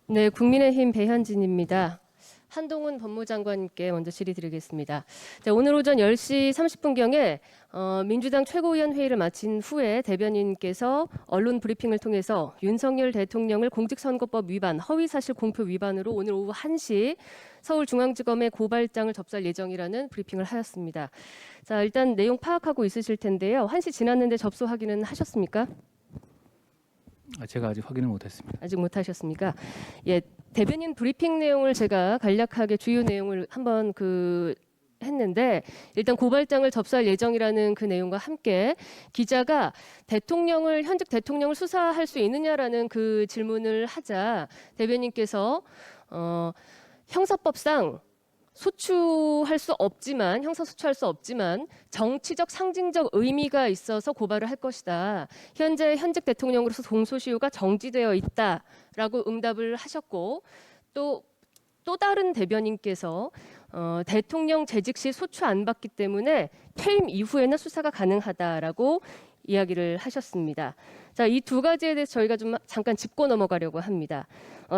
네, 국민의힘 배현진입니다. 한동훈 법무장관님께 먼저 질의드리겠습니다. 자, 오늘 오전 10시 30분경에 민주당 최고위원 회의를 마친 후에 대변인께서 언론 브리핑을 통해서 윤석열 대통령을 공직선거법 위반, 허위사실 공표 위반으로 오늘 오후 1시 서울중앙지검에 고발장을 접수할 예정이라는 브리핑을 하였습니다. 자, 일단 내용 파악하고 있으실 텐데요. 1시 지났는데 접수 확인은 하셨습니까? 제가 아직 확인을 못했습니다. 아직 못하셨습니까? 예, 대변인 브리핑 내용을 제가 간략하게 주요 내용을 한번 했는데 일단 고발장을 접수할 예정이라는 그 내용과 함께 기자가 현직 대통령을 수사할 수 있느냐라는 그 질문을 하자 대변인께서 형사법상 형사소추할 수 없지만 정치적 상징적 의미가 있어서 고발을 할 것이다. 현재 현직 대통령으로서 공소시효가 정지되어 있다라고 응답을 하셨고 또 다른 대변인께서 대통령 재직 시 소추 안 받기 때문에 퇴임 이후에는 수사가 가능하다라고 이야기를 하셨습니다. 자, 이 두 가지에 대해서 저희가 좀 잠깐 짚고 넘어가려고 합니다.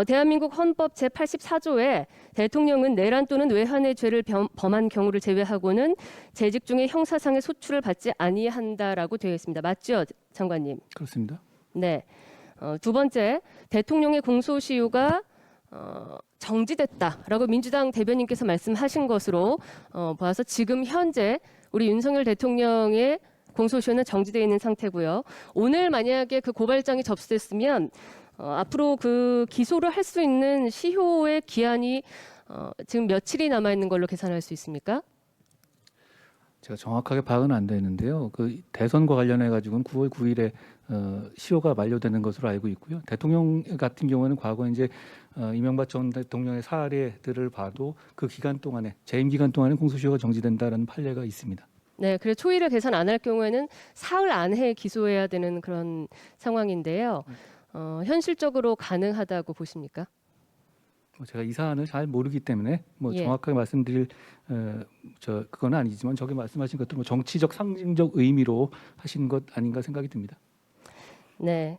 대한민국 헌법 제84조에 대통령은 내란 또는 외환의 죄를 범한 경우를 제외하고는 재직 중에 형사상의 소추를 받지 아니한다라고 되어 있습니다. 맞죠, 장관님? 그렇습니다. 네. 두 번째, 대통령의 공소시효가 정지됐다라고 민주당 대변인께서 말씀하신 것으로 봐서 지금 현재 우리 윤석열 대통령의 공소시효는 정지되어 있는 상태고요. 오늘 만약에 그 고발장이 접수됐으면 앞으로 그 기소를 할 수 있는 시효의 기한이 지금 며칠이 남아 있는 걸로 계산할 수 있습니까? 제가 정확하게 파악은 안 되는데요. 그 대선과 관련해 가지고는 9월 9일에 시효가 만료되는 것으로 알고 있고요. 대통령 같은 경우는 과거 이제 이명박 전 대통령의 사례들을 봐도 그 기간 동안에 재임 기간 동안에 공소시효가 정지된다라는 판례가 있습니다. 네, 그래서 초일을 계산 안 할 경우에는 사흘 안에 기소해야 되는 그런 상황인데요. 현실적으로 가능하다고 보십니까? 제가 이 사안을 잘 모르기 때문에 예. 정확하게 말씀드릴 그건 아니지만 저기 말씀하신 것도 정치적 상징적 의미로 하신 것 아닌가 생각이 듭니다. 네.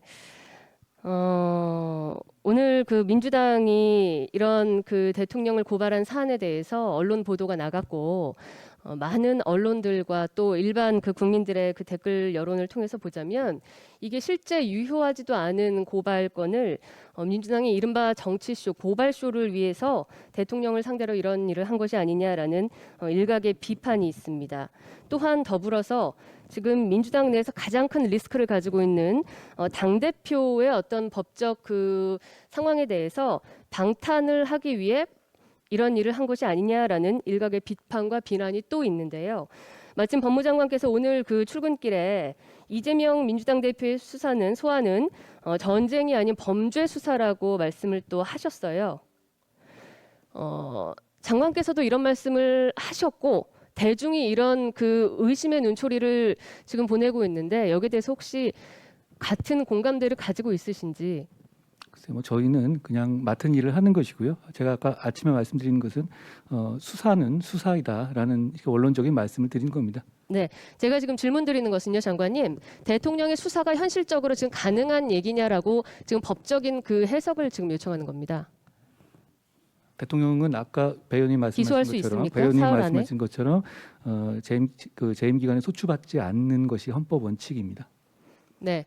오늘 그 민주당이 이런 그 대통령을 고발한 사안에 대해서 언론 보도가 나갔고 많은 언론들과 또 일반 그 국민들의 그 댓글 여론을 통해서 보자면 이게 실제 유효하지도 않은 고발건을 민주당이 이른바 정치쇼, 고발쇼를 위해서 대통령을 상대로 이런 일을 한 것이 아니냐라는 일각의 비판이 있습니다. 또한 더불어서 지금 민주당 내에서 가장 큰 리스크를 가지고 있는 당대표의 어떤 법적 그 상황에 대해서 방탄을 하기 위해 이런 일을 한 것이 아니냐라는 일각의 비판과 비난이 또 있는데요. 마침 법무장관께서 오늘 그 출근길에 이재명 민주당 대표의 소환은 전쟁이 아닌 범죄 수사라고 말씀을 또 하셨어요. 장관께서도 이런 말씀을 하셨고 대중이 이런 그 의심의 눈초리를 지금 보내고 있는데 여기에 대해서 혹시 같은 공감대를 가지고 있으신지? 글쎄 저희는 그냥 맡은 일을 하는 것이고요. 제가 아까 아침에 말씀드린 것은 수사는 수사이다라는 원론적인 말씀을 드린 겁니다. 네, 제가 지금 질문 드리는 것은요, 장관님, 대통령의 수사가 현실적으로 지금 가능한 얘기냐라고 지금 법적인 그 해석을 지금 요청하는 겁니다. 대통령은 아까 배현님 기소할 수 말씀하신 것처럼 있습니까? 배현님 사흘 안에? 말씀하신 것처럼 재임 기간에 소추받지 않는 것이 헌법 원칙입니다. 네.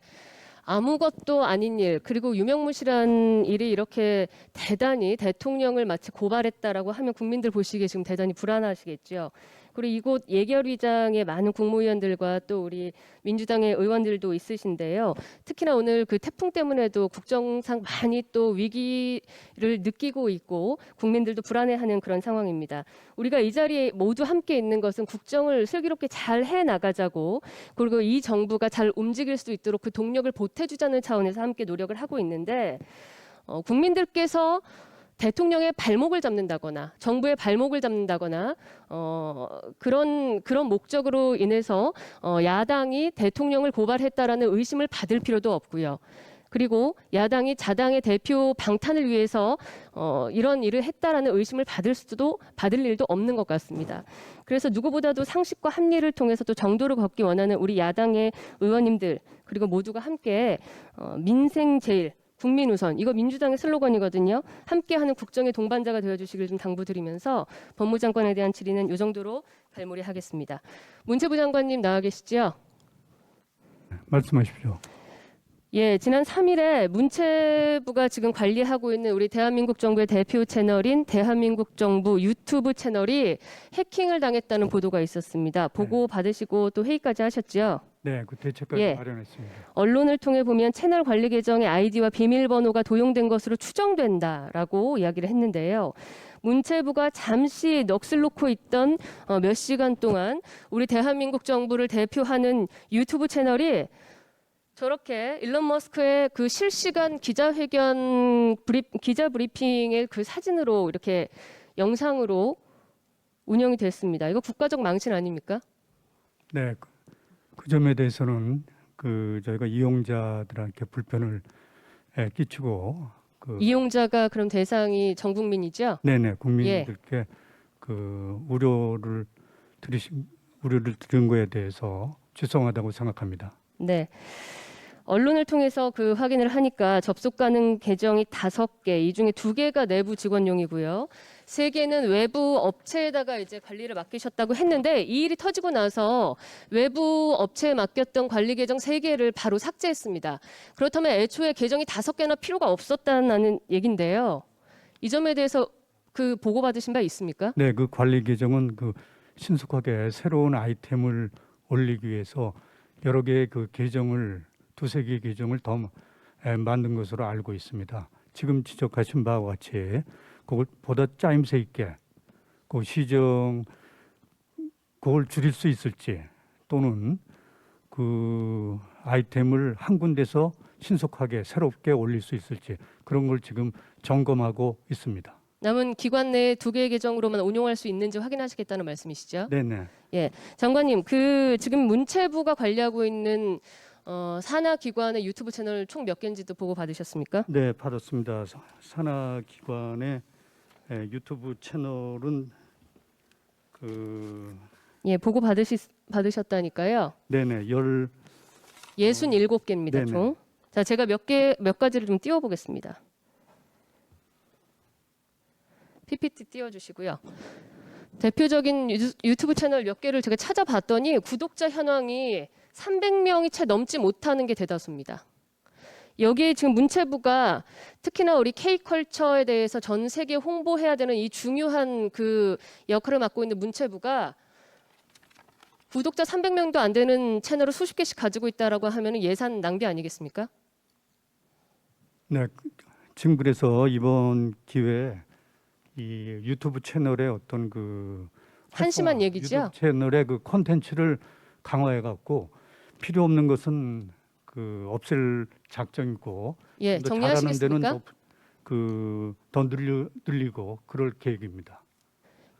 아무것도 아닌 일, 그리고 유명무실한 일이 이렇게 대단히 대통령을 마치 고발했다라고 하면 국민들 보시기에 지금 대단히 불안하시겠죠. 그리고 이곳 예결위장에 많은 국무위원들과 또 우리 민주당의 의원들도 있으신데요. 특히나 오늘 그 태풍 때문에도 국정상 많이 또 위기를 느끼고 있고 국민들도 불안해하는 그런 상황입니다. 우리가 이 자리에 모두 함께 있는 것은 국정을 슬기롭게 잘 해나가자고 그리고 이 정부가 잘 움직일 수 있도록 그 동력을 보태주자는 차원에서 함께 노력을 하고 있는데 국민들께서 대통령의 발목을 잡는다거나 정부의 발목을 잡는다거나 그런 목적으로 인해서 야당이 대통령을 고발했다라는 의심을 받을 필요도 없고요. 그리고 야당이 자당의 대표 방탄을 위해서 이런 일을 했다라는 의심을 받을 일도 없는 것 같습니다. 그래서 누구보다도 상식과 합리를 통해서 또 정도를 걷기 원하는 우리 야당의 의원님들 그리고 모두가 함께 민생 제일 국민 우선 이거 민주당의 슬로건이거든요. 함께하는 국정의 동반자가 되어주시길 좀 당부드리면서 법무장관에 대한 질의는 이 정도로 발몰이하겠습니다. 문체부 장관님 나와 계시죠? 말씀하십시오. 예, 지난 3일에 문체부가 지금 관리하고 있는 우리 대한민국 정부의 대표 채널인 대한민국 정부 유튜브 채널이 해킹을 당했다는 보도가 있었습니다. 보고 받으시고 또 회의까지 하셨죠? 네, 그 대책까지 예. 마련했습니다. 언론을 통해 보면 채널 관리 계정의 아이디와 비밀번호가 도용된 것으로 추정된다라고 이야기를 했는데요. 문체부가 잠시 넋을 놓고 있던 몇 시간 동안 우리 대한민국 정부를 대표하는 유튜브 채널이 저렇게 일론 머스크의 그 실시간 기자회견 기자 브리핑의 그 사진으로 이렇게 영상으로 운영이 됐습니다. 이거 국가적 망신 아닙니까? 네, 그 점에 대해서는 그 저희가 이용자들한테 불편을 끼치고 그 이용자가 그럼 대상이 전 국민이죠? 네네 국민들께 그 우려를 들은 거에 대해서 죄송하다고 생각합니다. 네. 언론을 통해서 그 확인을 하니까 접속 가능 계정이 5개, 이 중에 2개가 내부 직원용이고요. 3개는 외부 업체에다가 이제 관리를 맡기셨다고 했는데 이 일이 터지고 나서 외부 업체에 맡겼던 관리 계정 3개를 바로 삭제했습니다. 그렇다면 애초에 계정이 5개나 필요가 없었다는 얘긴데요. 이 점에 대해서 그 보고 받으신 바 있습니까? 네, 그 관리 계정은 그 신속하게 새로운 아이템을 올리기 위해서 여러 개의 그 계정을 2-3개 계정을 더 만든 것으로 알고 있습니다. 지금 지적하신 바와 같이 그걸 보다 짜임새 있게 그 시정 그걸 줄일 수 있을지 또는 그 아이템을 한 군데서 신속하게 새롭게 올릴 수 있을지 그런 걸 지금 점검하고 있습니다. 남은 기관 내 2개의 계정으로만 운용할 수 있는지 확인하시겠다는 말씀이시죠? 네네. 예, 장관님, 그 지금 문체부가 관리하고 있는 산하 기관의 유튜브 채널 총 몇 개인지도 보고 받으셨습니까? 네, 받았습니다. 산하 기관의 유튜브 채널은 그 예, 보고 받으셨다니까요. 네네 67개입니다, 네네. 총. 자, 제가 몇 가지를 좀 띄워보겠습니다. PPT 띄워주시고요. 대표적인 유튜브 채널 몇 개를 제가 찾아봤더니 구독자 현황이 300명이 채 넘지 못하는 게 대다수입니다. 여기에 지금 문체부가 특히나 우리 K컬처에 대해서 전 세계 홍보해야 되는 이 중요한 그 역할을 맡고 있는 문체부가 구독자 300명도 안 되는 채널을 수십 개씩 가지고 있다라고 하면 예산 낭비 아니겠습니까? 네, 지금 그래서 이번 기회에 이 유튜브 채널의 어떤 그 한심한 활성화, 얘기죠? 유튜브 채널의 그 콘텐츠를 강화해 갖고 필요 없는 것은 그 없앨 작정이고 예, 더 잘하는 데는 정리하시겠습니까? 더 늘리고 그럴 계획입니다.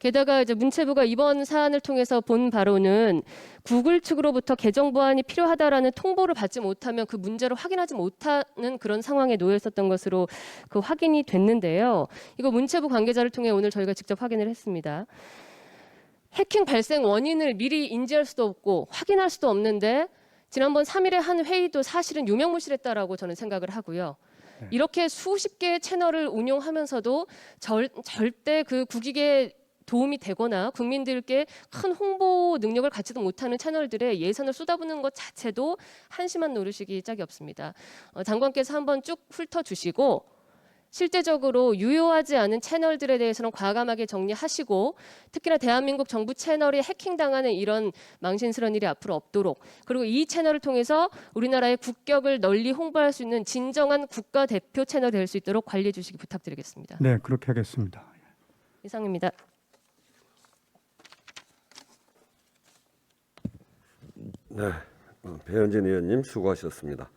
게다가 이제 문체부가 이번 사안을 통해서 본 바로는 구글 측으로부터 계정 보안이 필요하다라는 통보를 받지 못하면 그 문제를 확인하지 못하는 그런 상황에 놓여 있었던 것으로 그 확인이 됐는데요. 이거 문체부 관계자를 통해 오늘 저희가 직접 확인을 했습니다. 해킹 발생 원인을 미리 인지할 수도 없고 확인할 수도 없는데 지난번 3일에 한 회의도 사실은 유명무실했다라고 저는 생각을 하고요. 네. 이렇게 수십 개의 채널을 운용하면서도 절대 그 국익에 도움이 되거나 국민들께 큰 홍보 능력을 갖지도 못하는 채널들에 예산을 쏟아붓는 것 자체도 한심한 노릇이기 짝이 없습니다. 장관께서 한번 쭉 훑어주시고 실제적으로 유효하지 않은 채널들에 대해서는 과감하게 정리하시고 특히나 대한민국 정부 채널이 해킹당하는 이런 망신스러운 일이 앞으로 없도록 그리고 이 채널을 통해서 우리나라의 국격을 널리 홍보할 수 있는 진정한 국가대표 채널이 될 수 있도록 관리해 주시기 부탁드리겠습니다. 네, 그렇게 하겠습니다. 이상입니다. 네, 배현진 의원님 수고하셨습니다.